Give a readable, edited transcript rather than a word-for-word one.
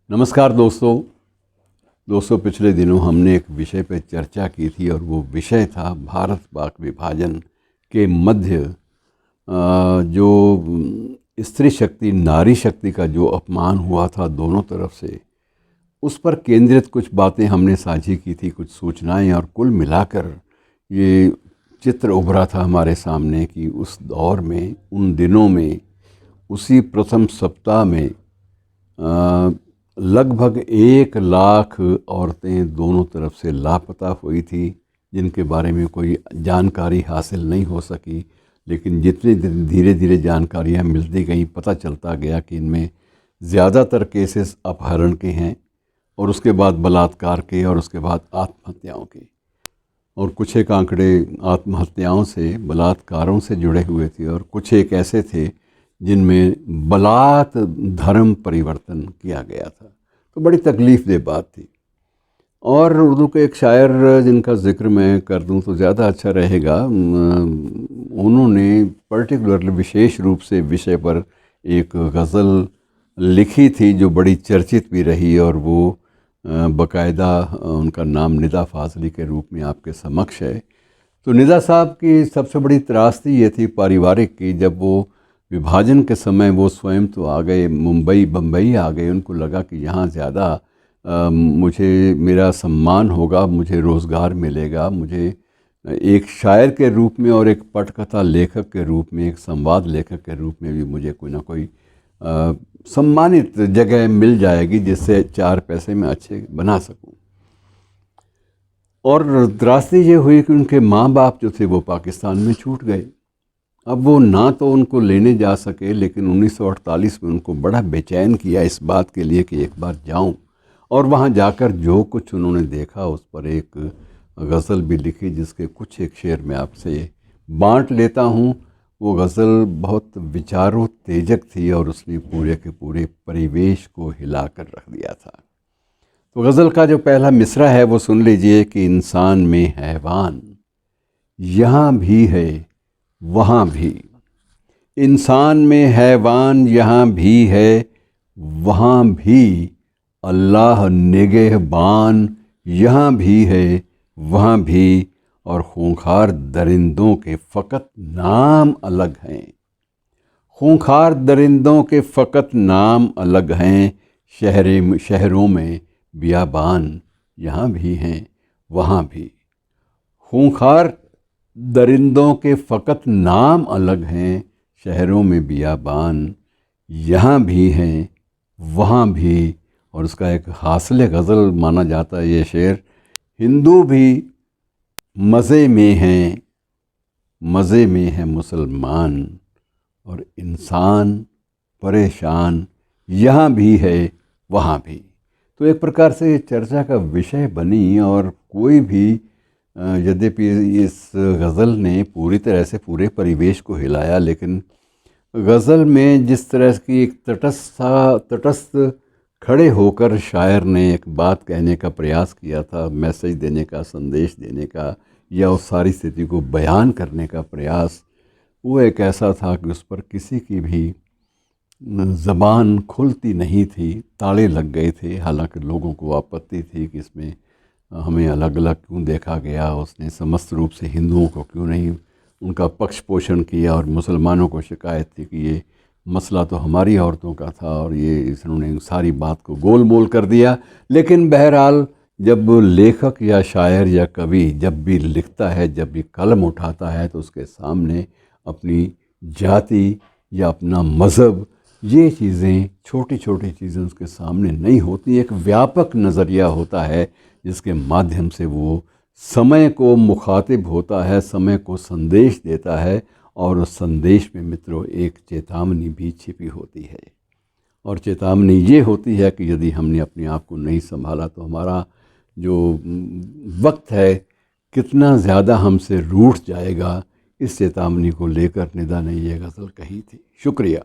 नमस्कार दोस्तों पिछले दिनों हमने एक विषय पर चर्चा की थी और वो विषय था भारत पाक विभाजन के मध्य जो स्त्री शक्ति नारी शक्ति का जो अपमान हुआ था दोनों तरफ से, उस पर केंद्रित कुछ बातें हमने साझी की थी, कुछ सूचनाएं, और कुल मिलाकर ये चित्र उभरा था हमारे सामने कि उस दौर में, उन दिनों में, उसी प्रथम सप्ताह में लगभग 1 लाख औरतें दोनों तरफ से लापता हुई थी, जिनके बारे में कोई जानकारी हासिल नहीं हो सकी। लेकिन जितनी धीरे धीरे जानकारियाँ मिलती गईं, पता चलता गया कि इनमें ज़्यादातर केसेस अपहरण के हैं, और उसके बाद बलात्कार के, और उसके बाद आत्महत्याओं के, और कुछ एक आंकड़े आत्महत्याओं से, बलात्कारों से जुड़े हुए थे, और कुछ एक ऐसे थे जिनमें बलात् धर्म परिवर्तन किया गया था। तो बड़ी तकलीफ़देह बात थी। और उर्दू के एक शायर जिनका ज़िक्र मैं कर दूं तो ज़्यादा अच्छा रहेगा, उन्होंने पर्टिकुलरली विशेष रूप से विषय पर एक गज़ल लिखी थी जो बड़ी चर्चित भी रही, और वो बाकायदा उनका नाम निदा फ़ाज़ली के रूप में आपके समक्ष है। तो निदा साहब की सबसे बड़ी त्रासदी ये थी पारिवारिक की, जब वो विभाजन के समय वो स्वयं तो आ गए, बम्बई आ गए। उनको लगा कि यहाँ ज़्यादा मुझे मेरा सम्मान होगा, मुझे रोज़गार मिलेगा, मुझे एक शायर के रूप में और एक पटकथा लेखक के रूप में, एक संवाद लेखक के रूप में भी मुझे कोई ना कोई सम्मानित जगह मिल जाएगी जिससे 4 पैसे मैं अच्छे बना सकूं। और त्रासदी ये हुई कि उनके माँ बाप जो थे वो पाकिस्तान में छूट गए। अब वो ना तो उनको लेने जा सके, लेकिन 1948 में उनको बड़ा बेचैन किया इस बात के लिए कि एक बार जाऊं, और वहाँ जाकर जो कुछ उन्होंने देखा उस पर एक गज़ल भी लिखी, जिसके कुछ एक शेर मैं आपसे बांट लेता हूँ। वो गज़ल बहुत विचारोत्तेजक थी और उसने पूरे के पूरे परिवेश को हिला कर रख दिया था। तो गज़ल का जो पहला मिसरा है वो सुन लीजिए कि इंसान में हैवान यहाँ भी है वहाँ भी, इंसान में हैवान यहाँ भी है वहाँ भी, अल्लाह निगहबान यहाँ भी है वहाँ भी, और खूंखार दरिंदों के फ़कत नाम अलग हैं। खूंखार दरिंदों के फ़कत नाम अलग हैं, शहरों में बियाबान यहाँ भी हैं वहाँ भी। खूंखार दरिंदों के फ़कत नाम अलग हैं, शहरों में बियाबान यहाँ भी हैं वहाँ भी। और उसका एक हासिल गज़ल माना जाता है ये शेर, हिंदू भी मज़े में हैं मुसलमान, और इंसान परेशान यहाँ भी है वहाँ भी। तो एक प्रकार से चर्चा का विषय बनी, और कोई भी यद्यपि इस गज़ल ने पूरी तरह से पूरे परिवेश को हिलाया, लेकिन गज़ल में जिस तरह की एक तटस्थ खड़े होकर शायर ने एक बात कहने का प्रयास किया था, मैसेज देने का, संदेश देने का, या उस सारी स्थिति को बयान करने का प्रयास, वो एक ऐसा था कि उस पर किसी की भी ज़बान खुलती नहीं थी, ताले लग गए थे। हालांकि लोगों को आपत्ति थी कि इसमें हमें अलग अलग क्यों देखा गया, उसने समस्त रूप से हिंदुओं को क्यों नहीं उनका पक्ष पोषण किया, और मुसलमानों को शिकायत थी कि ये मसला तो हमारी औरतों का था और ये इन्होंने सारी बात को गोल मोल कर दिया। लेकिन बहरहाल जब लेखक या शायर या कवि जब भी लिखता है, जब भी कलम उठाता है, तो उसके सामने अपनी जाति या अपना मज़हब, ये चीज़ें, छोटी छोटी चीज़ें उसके सामने नहीं होती। एक व्यापक नज़रिया होता है जिसके माध्यम से वो समय को मुखातिब होता है, समय को संदेश देता है, और उस संदेश में मित्रों एक चेतावनी भी छिपी होती है। और चेतावनी ये होती है कि यदि हमने अपने आप को नहीं संभाला तो हमारा जो वक्त है कितना ज़्यादा हमसे रूठ जाएगा। इस चेतावनी को लेकर निदा ने ये गज़ल कही थी। शुक्रिया।